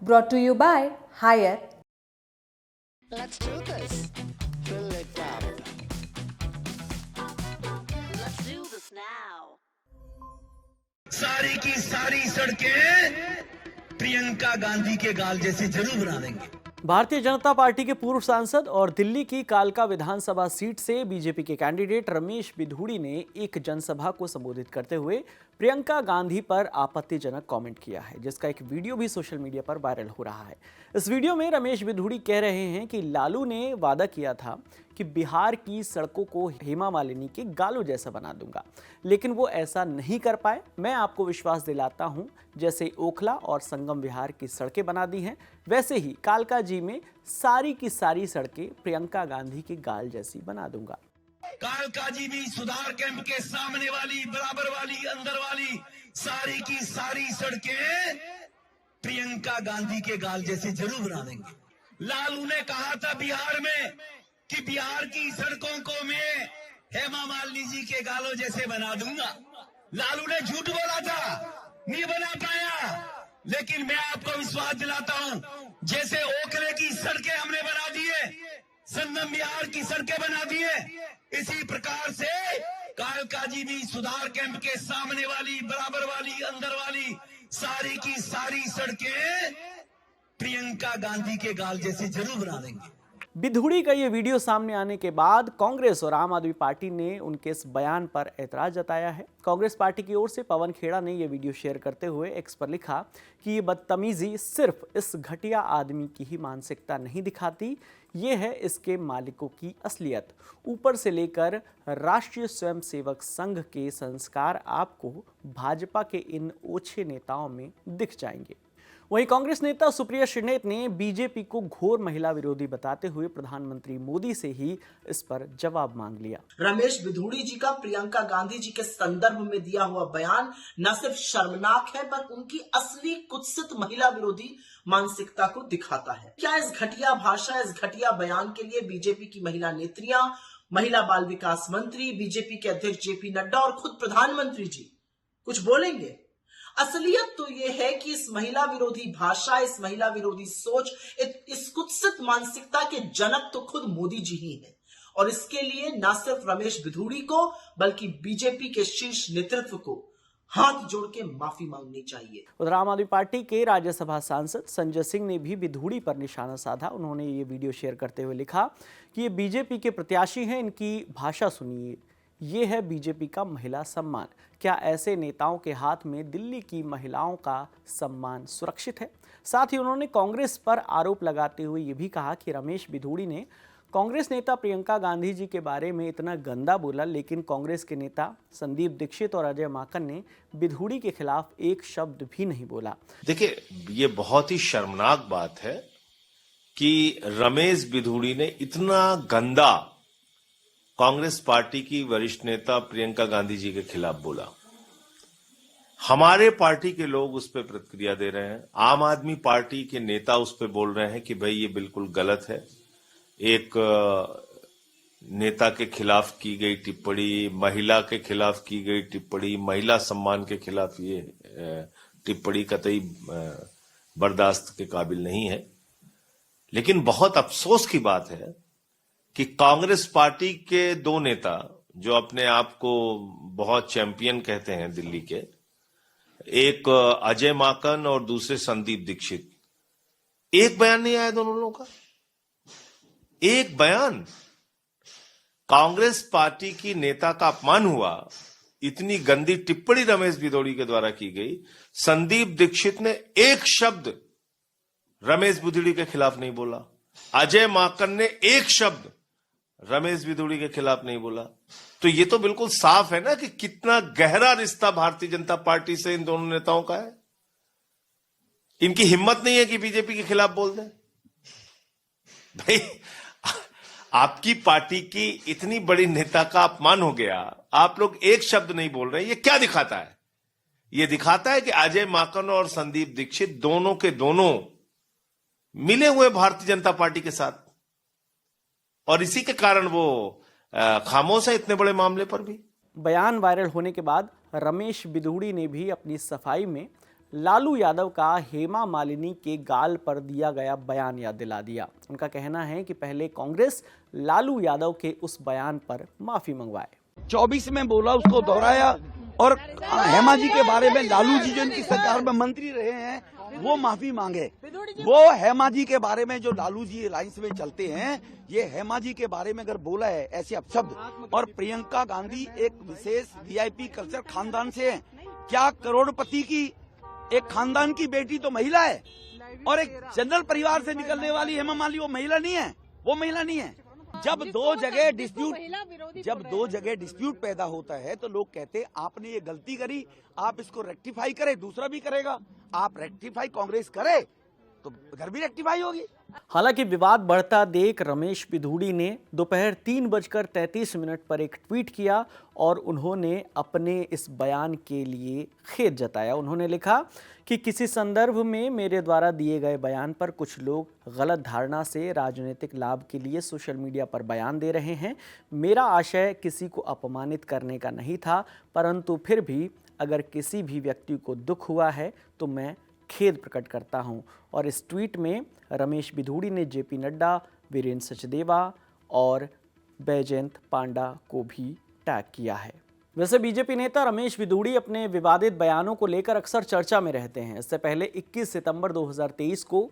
brought to you by Hire. Let's do this. Fill it up. Let's do this now. सारी की सारी सड़कें प्रियंका गांधी के गाल जैसे जरूर बना देंगे। भारतीय जनता पार्टी के पूर्व सांसद और दिल्ली की कालका विधानसभा सीट से बीजेपी के कैंडिडेट रमेश बिधूड़ी ने एक जनसभा को संबोधित करते हुए प्रियंका गांधी पर आपत्तिजनक कमेंट किया है, जिसका एक वीडियो भी सोशल मीडिया पर वायरल हो रहा है। इस वीडियो में रमेश बिधूड़ी कह रहे हैं कि लालू ने वादा किया था कि बिहार की सड़कों को हेमा मालिनी के गालों जैसा बना दूंगा, लेकिन वो ऐसा नहीं कर पाए। मैं आपको विश्वास दिलाता हूं, जैसे ओखला और संगम विहार की सड़कें बना दी हैं, वैसे ही कालका जी में सारी की सारी सड़कें प्रियंका गांधी के गाल जैसी बना दूंगा। कालका जी भी सुधार कैंप के सामने वाली, बराबर वाली, अंदर वाली सारी की सारी सड़कें प्रियंका गांधी के गाल जैसे जरूर बना देंगे। लालू ने कहा था बिहार में कि बिहार की सड़कों को मैं हेमा मालिनी जी के गालों जैसे बना दूंगा। लालू ने झूठ बोला था, नहीं बना पाया, लेकिन मैं आपको विश्वास दिलाता हूं, जैसे ओखले की सड़कें हमने बना दी है, संगम बिहार की सड़कें बना दी है, इसी प्रकार से कालका जी भी सुधार कैंप के सामने वाली, बराबर वाली, अंदर वाली सारी की सारी सड़कें प्रियंका गांधी के गाल जैसे जरूर बना देंगे। बिधूड़ी का ये वीडियो सामने आने के बाद कांग्रेस और आम आदमी पार्टी ने उनके इस बयान पर ऐतराज जताया है। कांग्रेस पार्टी की ओर से पवन खेड़ा ने ये वीडियो शेयर करते हुए एक्स पर लिखा कि ये बदतमीजी सिर्फ इस घटिया आदमी की ही मानसिकता नहीं दिखाती, ये है इसके मालिकों की असलियत। ऊपर से लेकर राष्ट्रीय स्वयंसेवक संघ के संस्कार आपको भाजपा के इन ओछे नेताओं में दिख जाएंगे। वहीं कांग्रेस नेता सुप्रिया श्रीनेत ने बीजेपी को घोर महिला विरोधी बताते हुए प्रधानमंत्री मोदी से ही इस पर जवाब मांग लिया। रमेश बिधूड़ी जी का प्रियंका गांधी जी के संदर्भ में दिया हुआ बयान न सिर्फ शर्मनाक है, पर उनकी असली कुत्सित महिला विरोधी मानसिकता को दिखाता है। क्या इस घटिया भाषा, इस घटिया बयान के लिए बीजेपी की महिला नेत्रियां, महिला बाल विकास मंत्री, बीजेपी के अध्यक्ष जेपी नड्डा और खुद प्रधानमंत्री जी कुछ बोलेंगे? असलियत तो यह है कि इस महिला विरोधी भाषा, इस महिला विरोधी सोच, इस कुत्सित मानसिकता के जनक तो खुद मोदी जी ही हैं। और इसके लिए न सिर्फ रमेश बिधूड़ी को, बल्कि बीजेपी के शीर्ष नेतृत्व को हाथ जोड़ के माफी मांगनी चाहिए। उधर आम आदमी पार्टी के राज्यसभा सांसद संजय सिंह ने भी बिधूड़ी पर निशाना साधा। उन्होंने ये वीडियो शेयर करते हुए लिखा कि ये बीजेपी के प्रत्याशी हैं, इनकी भाषा सुनिए। ये है बीजेपी का महिला सम्मान। क्या ऐसे नेताओं के हाथ में दिल्ली की महिलाओं का सम्मान सुरक्षित है? साथ ही उन्होंने कांग्रेस पर आरोप लगाते हुए ये भी कहा कि रमेश बिधूड़ी ने कांग्रेस नेता प्रियंका गांधी जी के बारे में इतना गंदा बोला, लेकिन कांग्रेस के नेता संदीप दीक्षित और अजय माकन ने बिधूड़ी के खिलाफ एक शब्द भी नहीं बोला। देखिए, ये बहुत ही शर्मनाक बात है कि रमेश बिधूड़ी ने इतना गंदा कांग्रेस पार्टी की वरिष्ठ नेता प्रियंका गांधी जी के खिलाफ बोला। हमारे पार्टी के लोग उस पर प्रतिक्रिया दे रहे हैं, आम आदमी पार्टी के नेता उस पर बोल रहे हैं कि भाई ये बिल्कुल गलत है। एक नेता के खिलाफ की गई टिप्पणी, महिला के खिलाफ की गई टिप्पणी, महिला सम्मान के खिलाफ ये टिप्पणी कतई बर्दाश्त के काबिल नहीं है। लेकिन बहुत अफसोस की बात है कि कांग्रेस पार्टी के दो नेता, जो अपने आप को बहुत चैंपियन कहते हैं दिल्ली के, एक अजय माकन और दूसरे संदीप दीक्षित, एक बयान नहीं आया दोनों लोगों का। एक बयान। कांग्रेस पार्टी की नेता का अपमान हुआ, इतनी गंदी टिप्पणी रमेश बिधूड़ी के द्वारा की गई। संदीप दीक्षित ने एक शब्द रमेश बिधूड़ी के खिलाफ नहीं बोला। अजय माकन ने एक शब्द रमेश बिधूड़ी के खिलाफ नहीं बोला। तो ये तो बिल्कुल साफ है ना कि कितना गहरा रिश्ता भारतीय जनता पार्टी से इन दोनों नेताओं का है। इनकी हिम्मत नहीं है कि बीजेपी के खिलाफ बोल दें। भाई, आपकी पार्टी की इतनी बड़ी नेता का अपमान हो गया, आप लोग एक शब्द नहीं बोल रहे। ये क्या दिखाता है? ये दिखाता है कि अजय माकन और संदीप दीक्षित दोनों के दोनों मिले हुए भारतीय जनता पार्टी के साथ, और इसी के कारण वो खामोश है इतने बड़े मामले पर भी। बयान वायरल होने के बाद रमेश बिधूड़ी ने भी अपनी सफाई में लालू यादव का हेमा मालिनी के गाल पर दिया गया बयान याद दिला दिया। उनका कहना है कि पहले कांग्रेस लालू यादव के उस बयान पर माफी मंगवाए। 24 में बोला, उसको दोहराया, और हेमा जी के बारे में लालू जी जो इनकी सरकार में मंत्री रहे हैं वो माफी मांगे। वो हेमा जी के बारे में जो लालू जी अलायंस में चलते हैं, ये हेमा जी के बारे में अगर बोला है ऐसे अपशब्द, और प्रियंका गांधी एक विशेष वीआईपी कल्चर खानदान से है। क्या करोड़पति की एक खानदान की बेटी तो महिला है, और एक जनरल परिवार से निकलने वाली हेमा मालिनी वो महिला नहीं है, वो महिला नहीं है। जब दो जगह डिस्प्यूट पैदा होता है तो लोग कहते हैं आपने ये गलती करी, आप इसको रेक्टिफाई करें, दूसरा भी करेगा। आप रेक्टिफाई कांग्रेस करे तो घर भी रेक्टिफाई होगी। हालांकि विवाद बढ़ता देख रमेश बिधूड़ी ने दोपहर 3:33 पर एक ट्वीट किया और उन्होंने अपने इस बयान के लिए खेद जताया। उन्होंने लिखा कि किसी संदर्भ में मेरे द्वारा दिए गए बयान पर कुछ लोग गलत धारणा से राजनीतिक लाभ के लिए सोशल मीडिया पर बयान दे रहे हैं। मेरा आशय किसी को अपमानित करने का नहीं था, परंतु फिर भी अगर किसी भी व्यक्ति को दुख हुआ है तो मैं खेद प्रकट करता हूं। और इस ट्वीट में रमेश बिधूड़ी ने जेपी नड्डा, वीरेंद्र सचदेवा और बैजयंत पांडा को भी टैग किया है। वैसे बीजेपी नेता रमेश बिधूड़ी अपने विवादित बयानों को लेकर अक्सर चर्चा में रहते हैं। इससे पहले 21 सितंबर 2023 को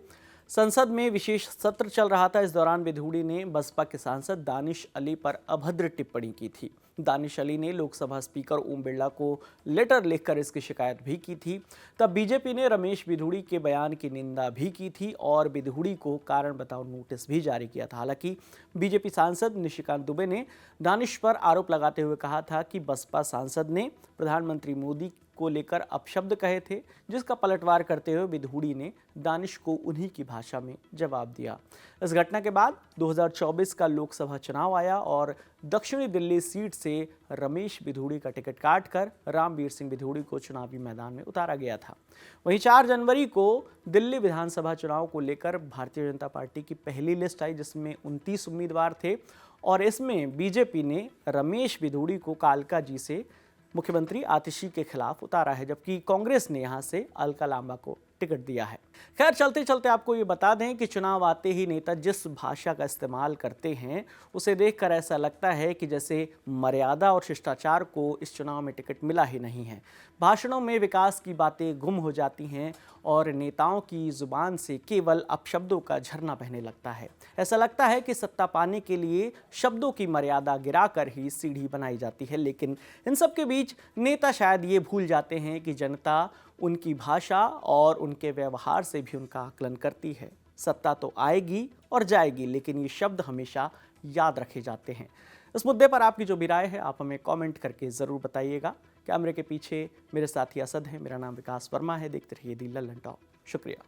संसद में विशेष सत्र चल रहा था। इस दौरान बिधूड़ी ने बसपा के सांसद दानिश अली पर अभद्र टिप्पणी की थी। दानिश अली ने लोकसभा स्पीकर ओम बिरला को लेटर लिखकर इसकी शिकायत भी की थी। तब बीजेपी ने रमेश बिधूड़ी के बयान की निंदा भी की थी और बिधूड़ी को कारण बताओ नोटिस भी जारी किया था। हालांकि बीजेपी सांसद निशिकांत दुबे ने दानिश पर आरोप लगाते हुए कहा था कि बसपा सांसद ने प्रधानमंत्री मोदी को लेकर अपशब्द कहे थे, जिसका पलटवार करते हुए बिधूड़ी ने दानिश को उन्हीं की भाषा में जवाब दिया। इस घटना के बाद 2024 का लोकसभा चुनाव आया और दक्षिणी दिल्ली सीट से रमेश बिधूड़ी का टिकट काटकर रामवीर सिंह बिधूड़ी को चुनावी मैदान में उतारा गया था। वहीं 4 जनवरी को दिल्ली विधानसभा चुनाव को लेकर भारतीय जनता पार्टी की पहली लिस्ट आई, जिसमें 29 उम्मीदवार थे और इसमें बीजेपी ने रमेश बिधूड़ी को कालका जी से मुख्यमंत्री आतिशी के खिलाफ उतारा है, जबकि कांग्रेस ने यहां से अलका लांबा को टिकट दिया है। खैर, चलते चलते आपको ये बता दें कि चुनाव आते ही नेता जिस भाषा का इस्तेमाल करते हैं उसे देखकर ऐसा लगता है कि जैसे मर्यादा और शिष्टाचार को इस चुनाव में टिकट मिला ही नहीं है। भाषणों में विकास की बातें गुम हो जाती हैं और नेताओं की जुबान से केवल अपशब्दों का झरना बहने लगता है। ऐसा लगता है कि सत्ता पाने के लिए शब्दों की मर्यादा गिराकर ही सीढ़ी बनाई जाती है, लेकिन इन सब के बीच नेता शायद ये भूल जाते हैं कि जनता उनकी भाषा और उनके व्यवहार से भी उनका आकलन करती है। सत्ता तो आएगी और जाएगी, लेकिन ये शब्द हमेशा याद रखे जाते हैं। इस मुद्दे पर आपकी जो भी राय है आप हमें कमेंट करके ज़रूर बताइएगा। कैमरे के पीछे मेरे साथी असद हैं, मेरा नाम विकास वर्मा है। देखते रहिए दी लल्लन टॉप। शुक्रिया।